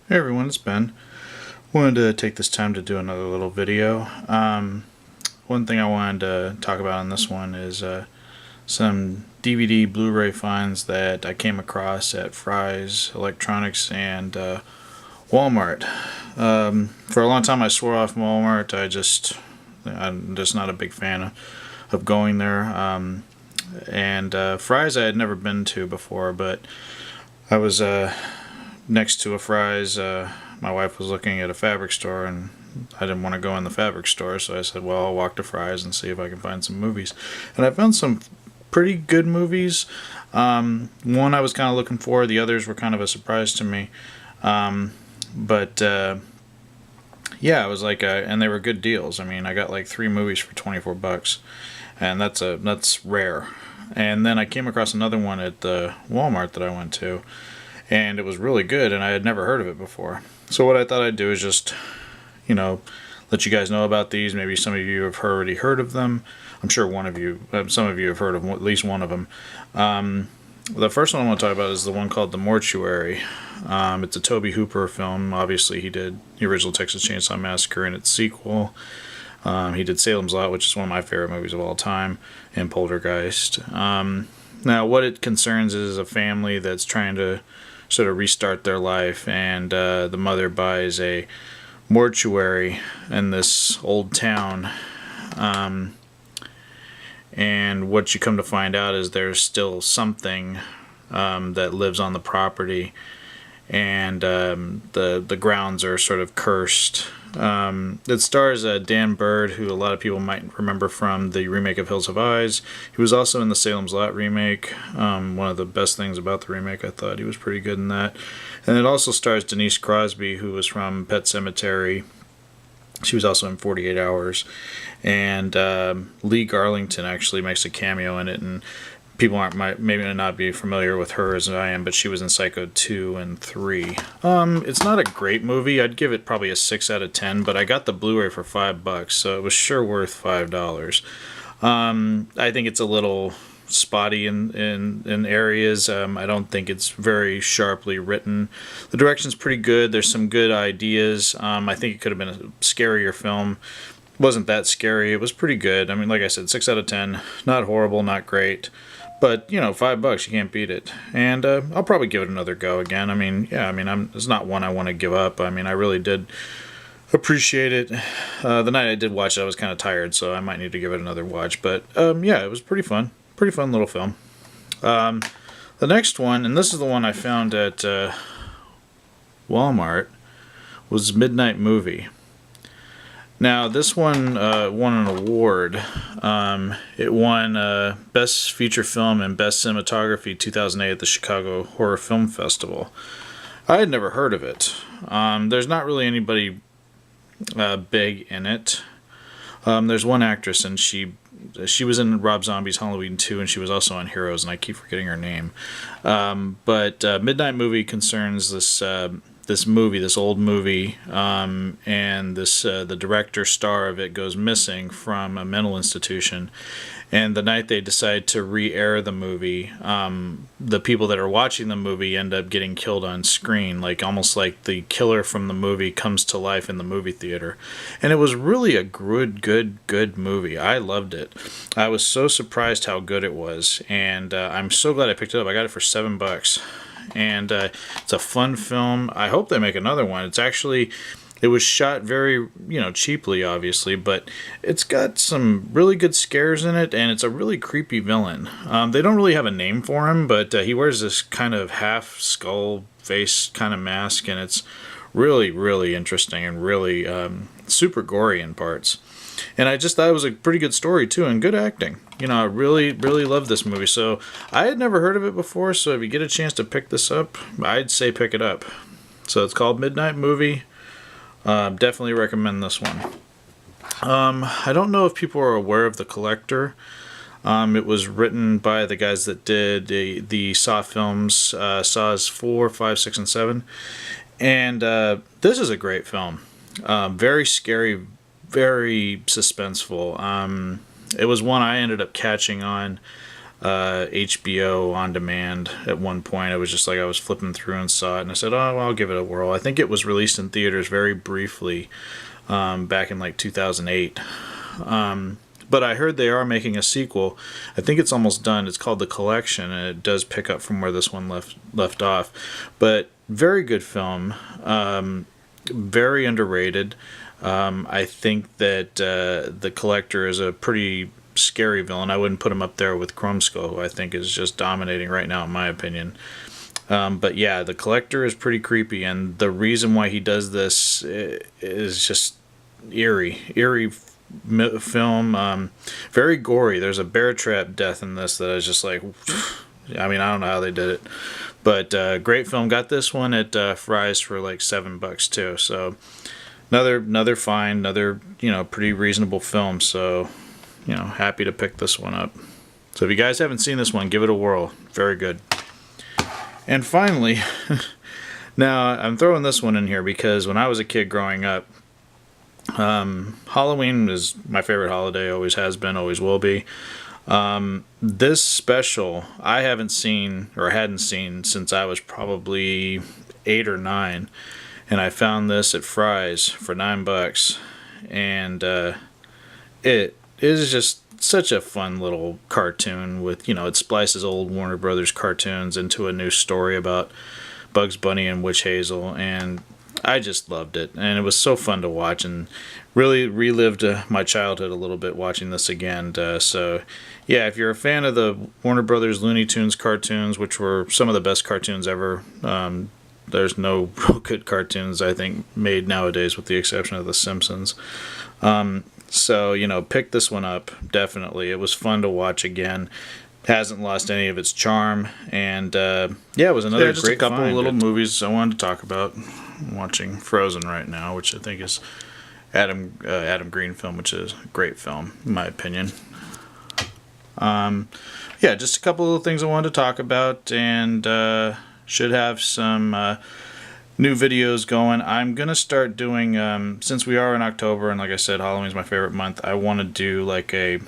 Hey everyone, it's Ben. Wanted to take this time to do another little video. One thing I wanted to talk about on this one is some DVD Blu-ray finds that I came across at Frys Electronics and Walmart. For a long time I swore off Walmart. I'm just not a big fan of going there. And Frys I had never been to before, but I was next to a Frys. My wife was looking at a fabric store, and I didn't want to go in the fabric store, so I said, well, I'll walk to Frys and see if I can find some movies. And I found some pretty good movies. One I was kind of looking for, the others were kind of a surprise to me. But yeah, it was like, and they were good deals. I mean, I got like 3 movies for $24, and that's rare. And then I came across another one at the Walmart that I went to, and it was really good, and I had never heard of it before. So what I thought I'd do is just, let you guys know about these. Maybe some of you have already heard of them. I'm sure some of you have heard of at least one of them. The first one I want to talk about is the one called The Mortuary. It's a Tobe Hooper film. Obviously, he did the original Texas Chainsaw Massacre and its sequel. He did Salem's Lot, which is one of my favorite movies of all time, and Poltergeist. Now, what it concerns is a family that's trying to sort of restart their life, and the mother buys a mortuary in this old town. And what you come to find out is there's still something that lives on the property, and the grounds are sort of cursed. It stars Dan Bird, who a lot of people might remember from the remake of Hills Have Eyes. He was also in the Salem's Lot remake. One of the best things about the remake, I thought he was pretty good in that. And it also stars Denise Crosby, who was from Pet Sematary. She was also in 48 Hours. And Lee Garlington actually makes a cameo in it, and people maybe not be familiar with her as I am, but she was in Psycho 2 and 3. It's not a great movie. I'd give it probably a 6 out of 10, but I got the Blu-ray for $5, so it was sure worth $5. I think it's a little spotty in areas. I don't think it's very sharply written. The direction's pretty good. There's some good ideas. I think it could have been a scarier film. It wasn't that scary. It was pretty good. I mean, like I said, 6 out of 10. Not horrible, not great. But, $5, you can't beat it. And I'll probably give it another go again. It's not one I want to give up. I mean, I really did appreciate it. The night I did watch it, I was kind of tired, so I might need to give it another watch. But, yeah, it was pretty fun. Pretty fun little film. The next one, and this is the one I found at Walmart, was Midnight Movie. Now, this one won an award. It won Best Feature Film and Best Cinematography 2008 at the Chicago Horror Film Festival. I had never heard of it. There's not really anybody big in it. There's one actress, and she was in Rob Zombie's Halloween 2, and she was also on Heroes, and I keep forgetting her name. But Midnight Movie concerns this old movie, and the director star of it goes missing from a mental institution. And the night they decide to re-air the movie, the people that are watching the movie end up getting killed on screen, almost like the killer from the movie comes to life in the movie theater. And it was really a good movie. I loved it. I was so surprised how good it was, and I'm so glad I picked it up. I got it for $7. And it's a fun film. I hope they make another one. It was shot very, cheaply, obviously, but it's got some really good scares in it, and it's a really creepy villain. They don't really have a name for him, but he wears this kind of half skull face kind of mask, and it's really, really interesting and really super gory in parts. And I just thought it was a pretty good story, too, and good acting. I really, really love this movie. So I had never heard of it before, so if you get a chance to pick this up, I'd say pick it up. So it's called Midnight Movie. Definitely recommend this one. I don't know if people are aware of The Collector. It was written by the guys that did the Saw films, Saws 4, 5, 6, and 7. And this is a great film. Very scary, very suspenseful. It was one I ended up catching on HBO on demand at one point. It was just like I was flipping through and saw it, and I said, oh, well, I'll give it a whirl. I think it was released in theaters very briefly back in like 2008. But I heard they are making a sequel. I think it's almost done. It's called The Collection, and it does pick up from where this one left off. But very good film. Very underrated. I think that the Collector is a pretty scary villain. I wouldn't put him up there with Krumsko, who I think is just dominating right now, in my opinion. But yeah, the Collector is pretty creepy, and the reason why he does this is just eerie film. Very gory. There's a bear trap death in this that is just like, I mean, I don't know how they did it, but great film. Got this one at Frys for like $7 too. So another fine, another pretty reasonable film. So happy to pick this one up. So if you guys haven't seen this one, give it a whirl. Very good. And finally, now I'm throwing this one in here because when I was a kid growing up, Halloween is my favorite holiday. Always has been, always will be. This special I haven't seen or hadn't seen since I was probably 8 or 9, and I found this at Frys for $9, and it is just such a fun little cartoon with, it splices old Warner Brothers cartoons into a new story about Bugs Bunny and Witch Hazel, and I just loved it, and it was so fun to watch, and really relived my childhood a little bit watching this again. So yeah, if you're a fan of the Warner Brothers Looney Tunes cartoons, which were some of the best cartoons ever, there's no real good cartoons I think made nowadays with the exception of The Simpsons. So pick this one up, definitely. It was fun to watch again. Hasn't lost any of its charm, and it was another just great a couple of little movies I wanted to talk about. I'm watching Frozen right now, which I think is Adam Green film, which is a great film in my opinion. Just a couple of things I wanted to talk about, and should have some new videos going. I'm gonna start doing since we are in October, and like I said, Halloween's my favorite month. I want to do like a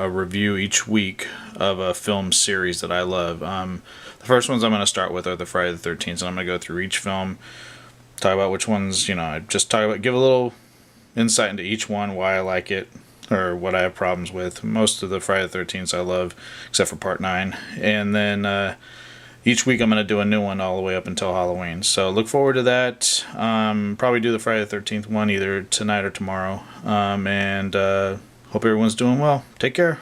review each week of a film series that I love. The first ones I'm going to start with are the Friday the 13th, and I'm going to go through each film, talk about which ones, give a little insight into each one, why I like it, or what I have problems with. Most of the Friday the 13th I love, except for Part 9. And then each week I'm going to do a new one all the way up until Halloween. So look forward to that. Probably do the Friday the 13th one either tonight or tomorrow. And hope everyone's doing well. Take care.